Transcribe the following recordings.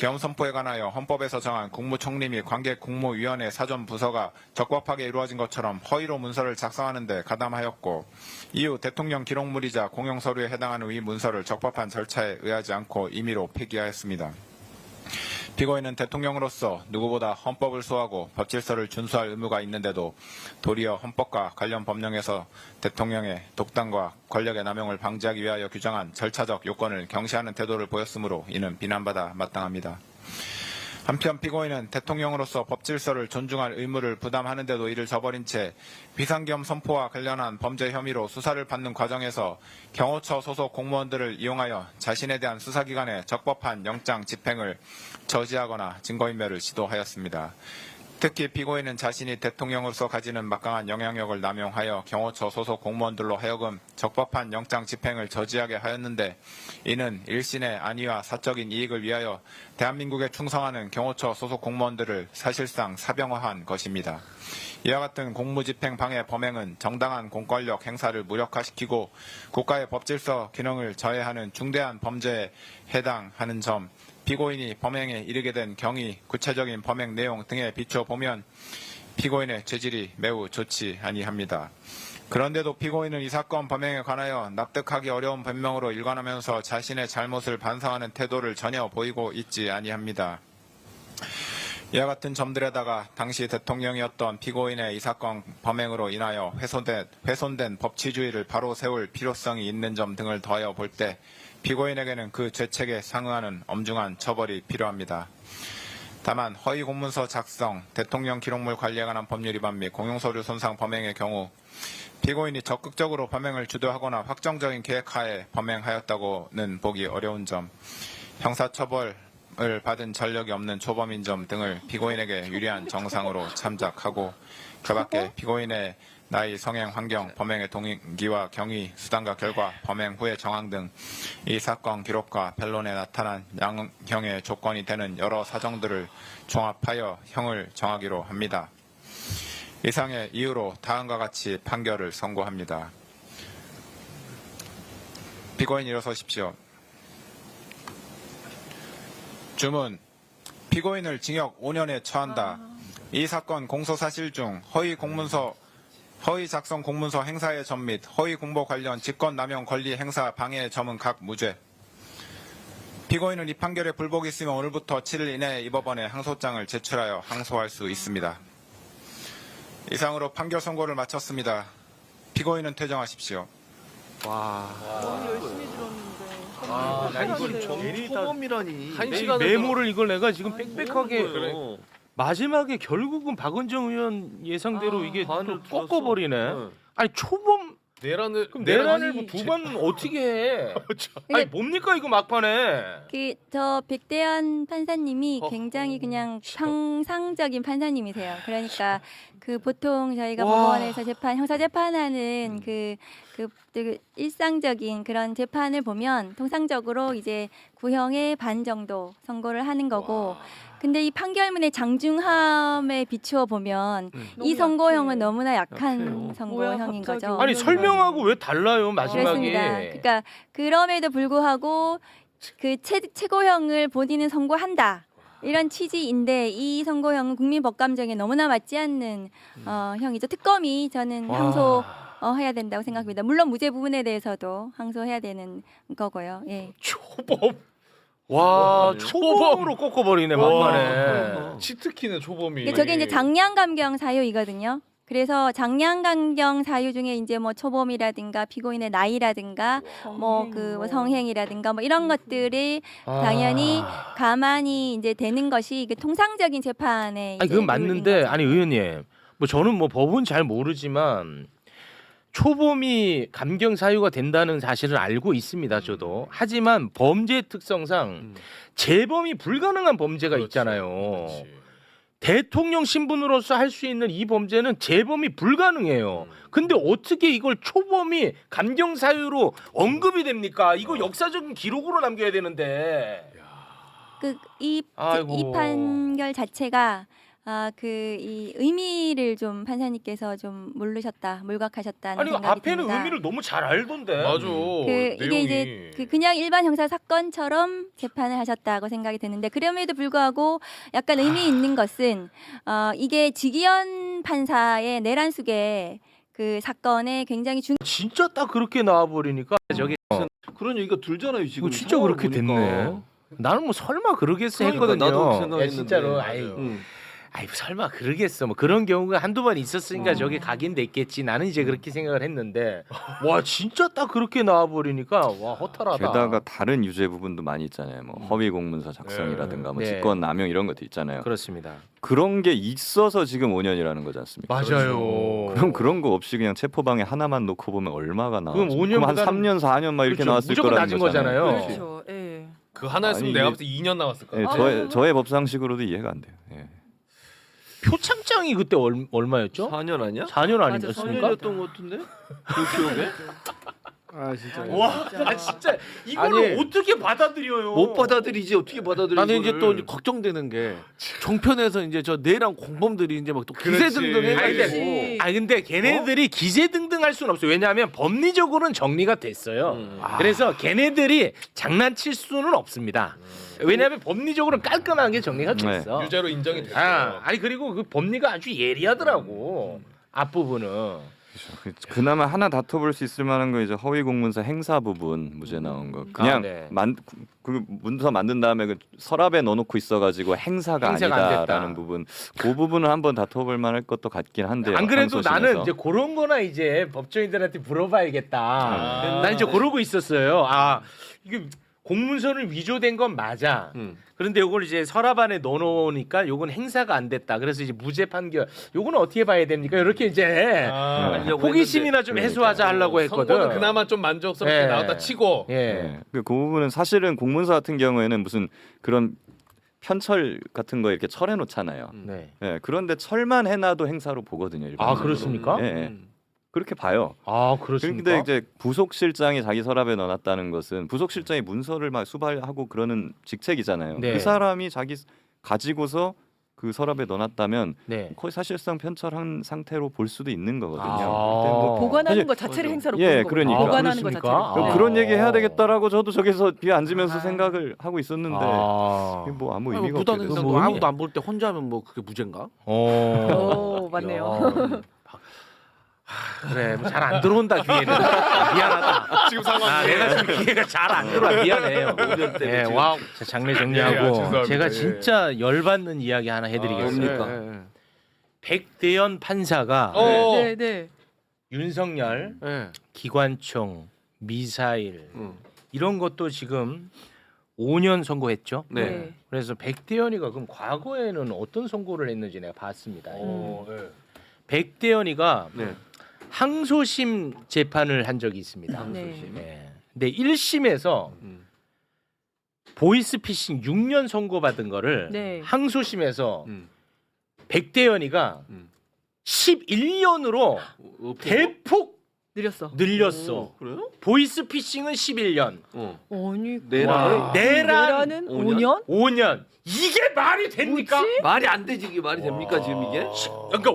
계엄 선포에 관하여 헌법에서 정한 국무총리 및 관계국무위원회 사전부서가 적법하게 이루어진 것처럼 허위로 문서를 작성하는 데 가담하였고 이후 대통령 기록물이자 공용서류에 해당하는 이 문서를 적법한 절차에 의하지 않고 임의로 폐기하였습니다. 피고인은 대통령으로서 누구보다 헌법을 수호하고 법질서를 준수할 의무가 있는데도 도리어 헌법과 관련 법령에서 대통령의 독단과 권력의 남용을 방지하기 위하여 규정한 절차적 요건을 경시하는 태도를 보였으므로 이는 비난받아 마땅합니다. 한편 피고인은 대통령으로서 법질서를 존중할 의무를 부담하는데도 이를 저버린 채 비상계엄 선포와 관련한 범죄 혐의로 수사를 받는 과정에서 경호처 소속 공무원들을 이용하여 자신에 대한 수사기관의 적법한 영장 집행을 저지하거나 증거인멸을 시도하였습니다. 특히 피고인은 자신이 대통령으로서 가지는 막강한 영향력을 남용하여 경호처 소속 공무원들로 하여금 적법한 영장 집행을 저지하게 하였는데 이는 일신의 안위와 사적인 이익을 위하여 대한민국에 충성하는 경호처 소속 공무원들을 사실상 사병화한 것입니다. 이와 같은 공무집행 방해 범행은 정당한 공권력 행사를 무력화시키고 국가의 법질서 기능을 저해하는 중대한 범죄에 해당하는 점, 피고인이 범행에 이르게 된 경위, 구체적인 범행 내용 등에 비춰보면 피고인의 죄질이 매우 좋지 아니합니다. 그런데도 피고인은 이 사건 범행에 관하여 납득하기 어려운 변명으로 일관하면서 자신의 잘못을 반성하는 태도를 전혀 보이고 있지 아니합니다. 이와 같은 점들에다가 당시 대통령이었던 피고인의 이 사건 범행으로 인하여 훼손된 법치주의를 바로 세울 필요성이 있는 점 등을 더하여 볼 때 피고인에게는 그 죄책에 상응하는 엄중한 처벌이 필요합니다. 다만 허위 공문서 작성, 대통령 기록물 관리에 관한 법률 위반 및 공용서류 손상 범행의 경우 피고인이 적극적으로 범행을 주도하거나 확정적인 계획하에 범행하였다고는 보기 어려운 점, 형사처벌을 받은 전력이 없는 초범인 점 등을 피고인에게 유리한 정상으로 참작하고 그 밖에 피고인의 나이, 성행, 환경, 범행의 동기와 경위, 수단과 결과, 범행 후의 정황 등 이 사건 기록과 변론에 나타난 양형의 조건이 되는 여러 사정들을 종합하여 형을 정하기로 합니다. 이상의 이유로 다음과 같이 판결을 선고합니다. 피고인 일어서십시오. 주문. 피고인을 징역 5년에 처한다. 이 사건 공소사실 중 허위 작성 공문서 행사의 점 및 허위 공보 관련 직권남용 권리 행사 방해의 점은 각 무죄. 피고인은 이 판결에 불복이 있으면 오늘부터 7일 이내에 이 법원에 항소장을 제출하여 항소할 수 있습니다. 이상으로 판결 선고를 마쳤습니다. 피고인은 퇴정하십시오. 너무 열심히 들었는데. 난 이걸 초범이라니. 한 시간을 메모를 이걸 내가 지금 아니, 빽빽하게 그래. 마지막에 결국은 박은정 의원 예상대로 이게 또 반을 꺾어버리네. 들었어. 아니 초범 내란을 그럼 내란을 두 번 어떻게 해? 아니 뭡니까 이거 막판에? 저 백대현 판사님이 어허, 굉장히 그냥 참. 평상적인 판사님이세요. 그러니까 그 보통 저희가 와. 법원에서 형사 재판하는 그 일상적인 그런 재판을 보면 통상적으로 이제 구형의 반 정도 선고를 하는 거고. 근데 이 판결문의 장중함에 비추어 보면 이 선고형은 너무나 약한 약해요. 선고형인 뭐야, 갑자기 거죠. 아니 설명하고 왜 달라요 마지막에? 그렇습니다. 그러니까 그럼에도 불구하고 그 최고형을 본인은 선고한다. 이런 취지인데 이 선고형은 국민 법감정에 너무나 맞지 않는 형이죠. 특검이 저는 와. 항소 해야 된다고 생각합니다. 물론 무죄 부분에 대해서도 항소해야 되는 거고요. 예. 초범. 와 초범으로 꺾어버리네 막판에. 치트키는 초범이. 저게 이제 장량감경 사유이거든요. 그래서 장량감경 사유 중에 이제 뭐 초범이라든가 피고인의 나이라든가 뭐 성행이라든가 뭐 이런 것들이 당연히 가만히 이제 되는 것이 이게 통상적인 재판에 아니 이제 그건 룰인 맞는데 거죠. 아니 의원님 뭐 저는 뭐 법은 잘 모르지만 초범이 감경 사유가 된다는 사실을 알고 있습니다 저도. 하지만 범죄 특성상 재범이 불가능한 범죄가 있잖아요. 그렇지. 대통령 신분으로서 할 수 있는 이 범죄는 재범이 불가능해요. 근데 어떻게 이걸 초범이 감경 사유로 언급이 됩니까? 이거 역사적인 기록으로 남겨야 되는데. 이 아이고. 판결 자체가 이 의미를 좀 판사님께서 좀 물각하셨다는 아니 생각이 앞에는 듭니다. 의미를 너무 잘 알던데. 맞아. 이게 내용이. 이제 그냥 일반 형사 사건처럼 재판을 하셨다고 생각이 드는데 그럼에도 불구하고 약간 의미 있는 것은 이게 지기현 판사의 내란숙의 그 사건에 굉장히 진짜 딱 그렇게 나와버리니까 저게 그런 얘기가 들잖아요 지금. 진짜 그렇게 됐네. 나는 뭐 설마 그러겠어 그러니까, 했거든요. 나도 생각했는데. 야, 진짜로. 맞아요. 아이 설마 그러겠어. 뭐 그런 경우가 한두 번 있었으니까 저게 각인됐겠지. 나는 이제 그렇게 생각을 했는데 와 진짜 딱 그렇게 나와버리니까 와 허탈하다. 게다가 다른 유죄 부분도 많이 있잖아요. 뭐 허위 공문서 작성이라든가 뭐 네. 직권 남용 이런 것도 있잖아요. 그렇습니다. 그런 게 있어서 지금 5년이라는 거지 않습니까? 맞아요. 그럼 그런 거 없이 그냥 체포방에 하나만 놓고 보면 얼마가 나와? 그럼 5년 한 3년 4년 막 이렇게 그렇죠. 나왔을 무조건 거라는 낮은 거잖아요. 거잖아요. 그렇죠. 예. 그 하나였으면 아니, 내가 이게- 봤을 때 2년 나왔을 거야. 예, 저의 법상식으로도 이해가 안 돼요. 예. 표창장이 그때 얼마였죠? 4년 아니야? 4년 맞아, 아니었습니까? 4년이었던 것 같은데? 그 기억에? 아 진짜. 와, 진짜 이거를 아니, 어떻게 받아들여요? 못 받아들이지 어떻게 받아들여? 나는 이제 또 이제 걱정되는 게 종편에서 이제 저 내란 공범들이 이제 막 또 기세 그렇지. 등등 아니, 해가지고 그렇지. 근데 걔네들이 기세등등할 수는 없어요. 왜냐하면 법리적으로는 정리가 됐어요. 그래서 걔네들이 장난칠 수는 없습니다. 왜냐하면 법리적으로는 깔끔하게 정리가 네. 됐어. 유죄로 인정이 됐어. 아니 그리고 그 법리가 아주 예리하더라고. 앞부분은. 그나마 하나 다퉈볼 수 있을 만한 거 이제 허위 공문서 행사 부분 무죄 나온 거. 그냥 네. 그 문서 만든 다음에 그 서랍에 넣어놓고 있어가지고 행사가 안 됐다. 아니다라는 부분. 그 부분은 한번 다퉈볼 만할 것도 같긴 한데요. 안 그래도 항소심에서. 나는 이제 그런 거나 이제 법조인들한테 물어봐야겠다. 난 이제 그러고 있었어요. 이게 공문서는 위조된 건 맞아. 그런데 이걸 이제 서랍 안에 넣어놓으니까 요건 행사가 안 됐다. 그래서 이제 무죄 판결. 요거는 어떻게 봐야 됩니까? 이렇게 이제 하려고 호기심이나 좀 해소하자 하려고 했거든. 선고는 그나마 좀 만족스럽게 예. 나왔다 치고. 예. 네. 그 부분은 사실은 공문서 같은 경우에는 무슨 그런 편철 같은 거 이렇게 철해 놓잖아요. 네. 예, 그런데 철만 해놔도 행사로 보거든요. 일반적으로. 그렇습니까? 예, 예. 그렇게 봐요. 그렇습니까? 근데 이제 부속실장이 자기 서랍에 넣어놨다는 것은 부속실장이 문서를 막 수발하고 그러는 직책이잖아요. 네. 그 사람이 자기 가지고서 그 서랍에 넣어놨다면 네. 거의 사실상 편철한 상태로 볼 수도 있는 거거든요. 아. 근데 뭐 보관하는 사실- 것 자체를 행사로 예, 보는 거죠. 그러니까. 보관하는 것 그렇습니까? 자체를. 그런 얘기 해야 되겠다라고 저도 저기서 뒤에 앉으면서 생각을 하고 있는데 이게 뭐 아무 의미가 없게 무단 됐어요. 행사 뭐 뭐 의미- 아무도 안 볼 때 혼자 하면 뭐 그게 무죄인가? 오, 맞네요. 그래, 잘 안 들어온다 귀에는. 미안하다. 지금 상황. 내가 지금 귀에가 잘 안 들어와. 미안해요. 예, 와, 자, 장례 정리하고 죄송합니다. 제가 예. 진짜 열받는 이야기 하나 해드리겠습니다. 뭡니까? 백대현 판사가 네, 네. 윤석열, 예. 기관총, 미사일 이런 것도 지금 5년 선고했죠. 네. 그래서 백대현이가 그럼 과거에는 어떤 선고를 했는지 내가 봤습니다. 백대현이가 네. 항소심 재판을 한 적이 있습니다. 네. 네. 근데 1심에서 보이스피싱 6년 선고받은 거를 네. 항소심에서 음. 백대현이가 11년으로 대폭 느렸어. 늘렸어. 그래요? 보이스피싱은 11년, 아니, 내란. 내란은 내란은 5년? 5년. 이게 말이 됩니까? 뭐지? 말이 안 되지 이게 말이 됩니까 지금 이게? 그러니까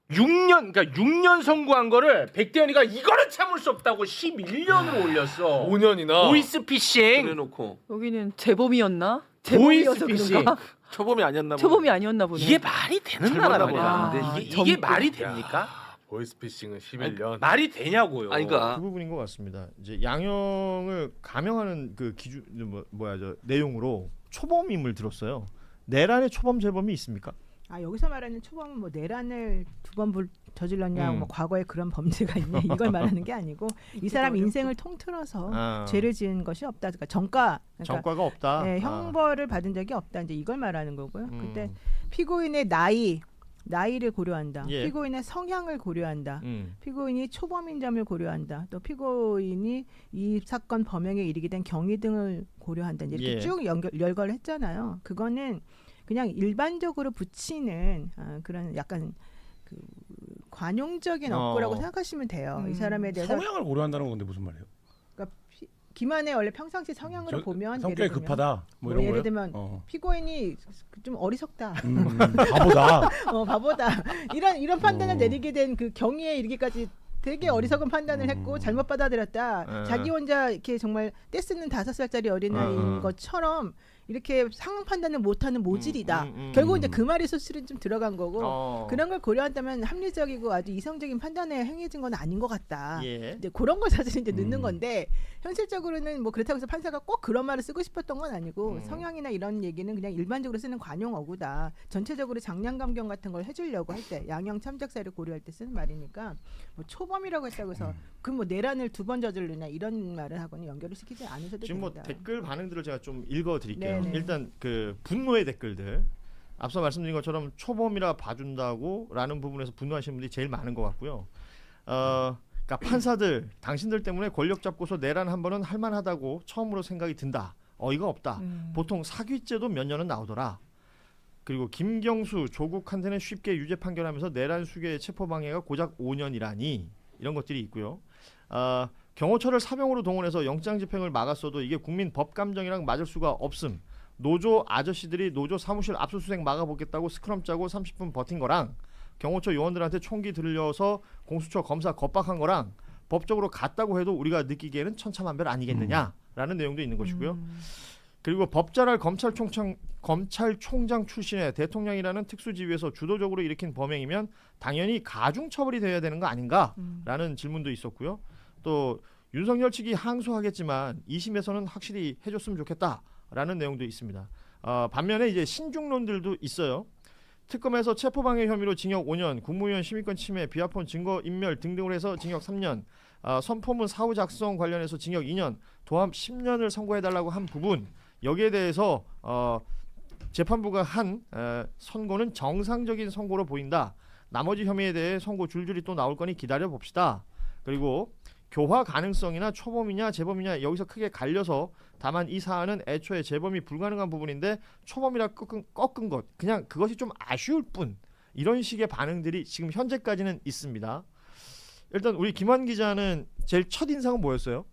6년 선고한 거를 백대현이가 이거는 참을 수 없다고 11년으로 올렸어. 5년이나. 보이스피싱. 그래놓고 여기는 재범이었나? 재범이어서 보이스피싱. 그런가? 초범이 아니었나 보네. 초범이 아니었나 보네. 이게 말이 되는 잘못나 나라 보네. 말이야. 아, 이게 전부. 말이 됩니까? 보이스피싱은 11년. 말이 되냐고요. 아니 그러니까 그 부분인 것 같습니다. 이제 양형을 감형하는 그 기준 내용으로 초범임을 들었어요. 내란의 초범 재범이 있습니까? 여기서 말하는 초범은 뭐 내란을 두 번 저질렀냐, 음. 뭐 과거에 그런 범죄가 있냐 이걸 말하는 게 아니고 이 사람 어렵고. 인생을 통틀어서 아, 죄를 지은 것이 없다. 그러니까 그러니까 전과가 없다. 네, 형벌을 받은 적이 없다. 이제 이걸 말하는 거고요. 음. 그때 피고인의 나이를 고려한다. 예. 피고인의 성향을 고려한다. 음. 피고인이 초범인 점을 고려한다. 또 피고인이 이 사건 범행에 이르게 된 경위 등을 고려한다. 이제 이렇게 예. 쭉 열거를 했잖아요. 그거는 그냥 일반적으로 붙이는 그런 약간 그 관용적인 어. 어구라고 생각하시면 돼요. 이 사람에 대해서 성향을 고려한다는 건데 무슨 말이에요? 그러니까 김한의 원래 평상시 성향으로 저- 보면 성격이 예를 들면 급하다. 뭐 이런 예를 거요? 들면 피고인이 좀 어리석다, 바보다. 바보다 이런 판단을 내리게 된 그 경위에 이르기까지 되게 어리석은 판단을 했고 잘못 받아들였다. 자기 혼자 이렇게 정말 떼쓰는 5살짜리 어린아이인 것처럼 이렇게 상황 판단을 못하는 모질이다. 결국 이제 그 말이 소실은 좀 들어간 거고 그런 걸 고려한다면 합리적이고 아주 이성적인 판단에 행해진 건 아닌 것 같다. 예. 이제 그런 걸 사실 이제 넣는 건데 현실적으로는 뭐 그렇다고 해서 판사가 꼭 그런 말을 쓰고 싶었던 건 아니고 성향이나 이런 얘기는 그냥 일반적으로 쓰는 관용 어구다. 전체적으로 장량감경 같은 걸 해주려고 할 때 양형 참작 사유를 고려할 때 쓰는 말이니까 뭐 초범이라고 했다고 해서 그 뭐 내란을 2번 저지르냐 이런 말을 하고는 연결을 시키지 않으셔도 지금 뭐 됩니다. 댓글 반응들을 제가 좀 읽어드릴게요. 네네. 일단 그 분노의 댓글들. 앞서 말씀드린 것처럼 초범이라 봐준다고라는 부분에서 분노하시는 분들이 제일 많은 것 같고요. 그러니까 판사들 당신들 때문에 권력 잡고서 내란 한 번은 할만하다고 처음으로 생각이 든다. 어이가 없다. 보통 사귀죄도 몇 년은 나오더라. 그리고 김경수 조국한테는 쉽게 유죄 판결하면서 내란 수괴의 체포방해가 고작 5년이라니 이런 것들이 있고요. 경호처를 사병으로 동원해서 영장 집행을 막았어도 이게 국민 법감정이랑 맞을 수가 없음. 노조 아저씨들이 노조 사무실 압수수색 막아보겠다고 스크럼 짜고 30분 버틴 거랑 경호처 요원들한테 총기 들려서 공수처 검사 겁박한 거랑 법적으로 같다고 해도 우리가 느끼기에는 천차만별 아니겠느냐라는 내용도 있는 것이고요. 그리고 법잘할 검찰총장 출신의 대통령이라는 특수지위에서 주도적으로 일으킨 범행이면 당연히 가중처벌이 되어야 되는 거 아닌가라는 질문도 있었고요. 또 윤석열 측이 항소하겠지만 2심에서는 확실히 해줬으면 좋겠다라는 내용도 있습니다. 반면에 이제 신중론들도 있어요. 특검에서 체포방해 혐의로 징역 5년, 국무위원 심의권 침해, 비하폰 증거 인멸 등등으로 해서 징역 3년, 선포문 사후 작성 관련해서 징역 2년, 도합 10년을 선고해달라고 한 부분, 여기에 대해서 재판부가 한 선고는 정상적인 선고로 보인다. 나머지 혐의에 대해 선고 줄줄이 또 나올 거니 기다려 봅시다. 그리고 교화 가능성이나 초범이냐 재범이냐 여기서 크게 갈려서 다만 이 사안은 애초에 재범이 불가능한 부분인데 초범이라 꺾은 것 그냥 그것이 좀 아쉬울 뿐 이런 식의 반응들이 지금 현재까지는 있습니다. 일단 우리 김환 기자는 제일 첫 인상은 뭐였어요?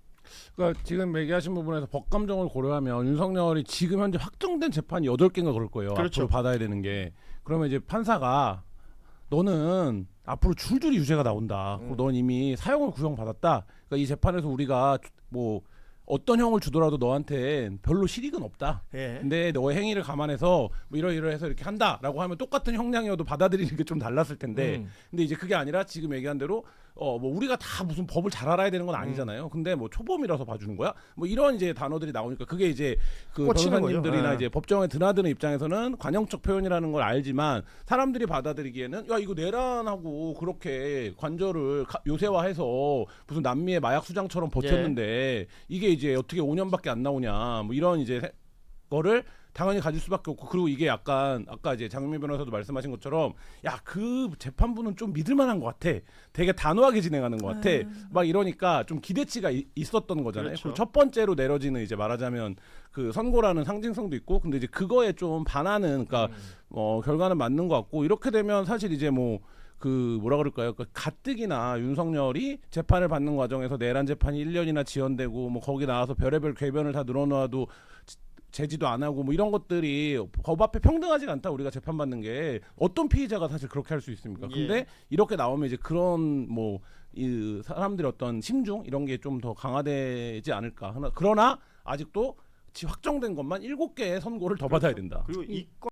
그러니까 지금 얘기하신 부분에서 법감정을 고려하면 윤석열이 지금 현재 확정된 재판이 8개인가 그럴 거예요. 그렇죠. 앞으로 받아야 되는 게. 그러면 이제 판사가 너는 앞으로 줄줄이 유죄가 나온다. 넌 이미 사형을 구형받았다. 그러니까 이 재판에서 우리가 뭐 어떤 형을 주더라도 너한테 별로 실익은 없다. 예. 근데 너의 행위를 감안해서 뭐 이러이러해서 이렇게 한다라고 하면 똑같은 형량이어도 받아들이는 게 좀 달랐을 텐데 근데 이제 그게 아니라 지금 얘기한 대로 뭐 우리가 다 무슨 법을 잘 알아야 되는 건 아니잖아요. 근데 뭐 초범이라서 봐주는 거야? 뭐 이런 이제 단어들이 나오니까 그게 이제 그 꽂히는 변호사님들이나 거죠. 이제 법정에 드나드는 입장에서는 관용적 표현이라는 걸 알지만 사람들이 받아들이기에는 야 이거 내란하고 그렇게 관절을 요새화해서 무슨 남미의 마약 수장처럼 버텼는데 이게 이제 어떻게 5년밖에 안 나오냐 뭐 이런 이제 거를 당연히 가질 수밖에 없고 그리고 이게 약간 아까 이제 장윤미 변호사도 말씀하신 것처럼 야 그 재판부는 좀 믿을만한 것 같아 되게 단호하게 진행하는 것 같아 막 이러니까 좀 기대치가 있었던 거잖아요. 그렇죠. 그리고 첫 번째로 내려지는 이제 말하자면 그 선고라는 상징성도 있고 근데 이제 그거에 좀 반하는 그러니까 결과는 맞는 것 같고 이렇게 되면 사실 이제 뭐 그 뭐라 그럴까요? 그 가뜩이나 윤석열이 재판을 받는 과정에서 내란 재판이 1년이나 지연되고 뭐 거기 나와서 별의별 궤변을 다 늘어놓아도 제지도 안 하고 뭐 이런 것들이 법 앞에 평등하지가 않다. 우리가 재판받는 게 어떤 피의자가 사실 그렇게 할 수 있습니까? 근데 이렇게 나오면 이제 그런 뭐 이 사람들의 어떤 심중 이런 게 좀 더 강화되지 않을까. 그러나 아직도 확정된 것만 7개의 선고를 더 받아야 된다. 그리고 이 건